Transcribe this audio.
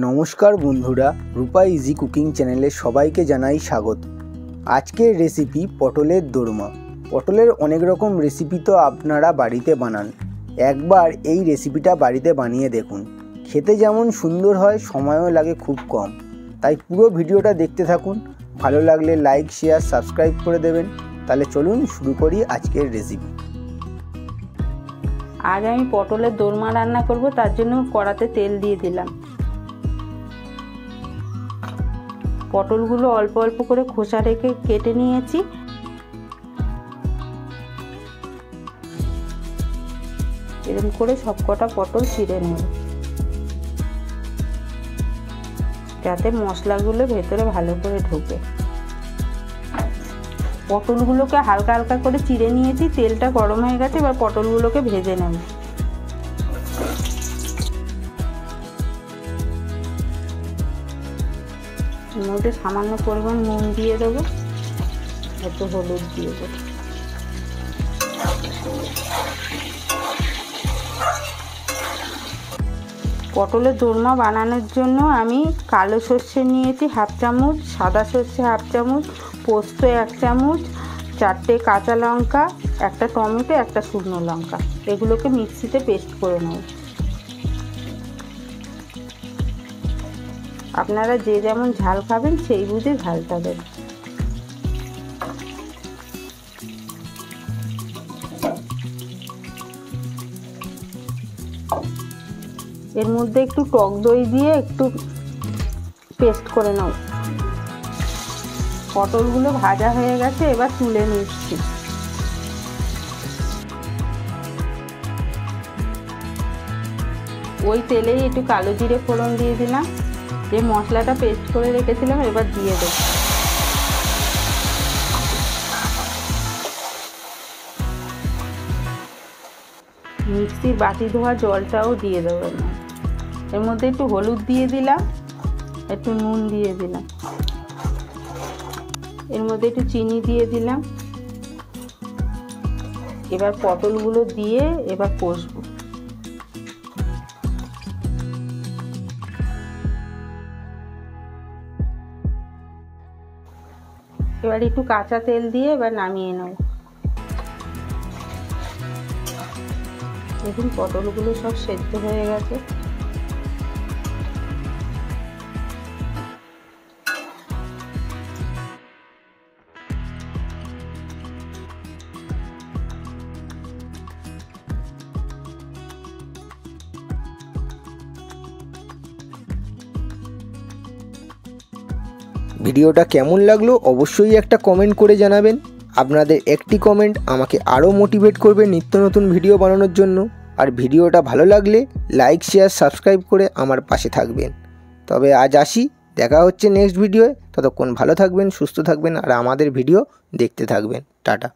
नमस्कार बंधुरा रूपा easy cooking चैनेले सबाइके Janai स्वागत। आजकेर रेसिपि पटलेर दोरमा। पटलेर अनेक रकम रेसिपि तो आपनारा बाड़ीते बानान, एकबार एई रेसिपिटा बाड़ीते बानिये देखुन। खेते जेमन सुंदर हय समयो लागे खूब कम। ताई पुरो भिडियोटा देखते थाकुन, भालो लागले लाइक शेयर सबस्क्राइब करे देबेन। ताहले चलुन शुरू करी आजकेर रेसिपि। आज आमी पटलेर दोरमा रान्ना करब, तार जोन्नो कड़ाते तेल दिए दिलाम। पटलगुलो अल्प अल्प करे खोसा रेखे केटे निয়েছি। এরকম করে সবকটা পটল ছিঁড়ে নেব যাতে মশলাগুলো ভেতরে ভালো করে ঢোকে। পটলগুলোকে হালকা হালকা করে চিড়ে নিয়েছি, তেলটা গরম হয়ে গেছে, এবার পটলগুলোকে ভেজে নেব। মধ্যে সামান্য পরিমাণ নুন দিয়ে দেবো, একটু হলুদ দিয়ে দেবো। পটলের দোরমা বানানোর জন্য আমি কালো সর্ষে নিয়েছি হাফ চামচ, সাদা সর্ষে হাফ চামচ, পোস্ত 1 চামচ, 4টে কাঁচা লঙ্কা, একটা টমেটো, একটা শুকনো লঙ্কা। এগুলোকে মিক্সিতে পেস্ট করে নেব। আপনারা যে যেমন ঝাল খাবেন সেই বুঝে ঝালটা দেবেন। এর মধ্যে একটু টক দই দিয়ে একটু পেস্ট করে নাও। পটলগুলো ভাজা হয়ে গেছে, এবার তুলে নিচ্ছি। ওই তেলেই একটু কালো জিরে ফোড়ন দিয়ে দিলাম, যে মশলাটা পেস্ট করে রেখেছিলাম এবার দিয়ে দেব। মিক্সির বাটি ধোয়া জলটাও দিয়ে দেবো। এর মধ্যে একটু হলুদ দিয়ে দিলাম, একটু নুন দিয়ে দিলাম, এর মধ্যে একটু চিনি দিয়ে দিলাম। এবার পটলগুলো দিয়ে এবার কষবো। এবার একটু কাঁচা তেল দিয়ে এবার নামিয়ে নেব। দেখুন পটলগুলো সব সেদ্ধ হয়ে গেছে। ভিডিওটা কেমন লাগলো অবশ্যই একটা কমেন্ট করে জানাবেন। আপনাদের একটি কমেন্ট আমাকে আরও মোটিভেট করবে নিত্য নতুন ভিডিও বানানোর জন্য। আর ভিডিওটা ভালো লাগলে লাইক শেয়ার সাবস্ক্রাইব করে আমার পাশে থাকবেন। তবে আজ আসি, দেখা হচ্ছে নেক্সট ভিডিওয়ে। ততক্ষণ ভালো থাকবেন, সুস্থ থাকবেন আর আমাদের ভিডিও দেখতে থাকবেন। টাটা।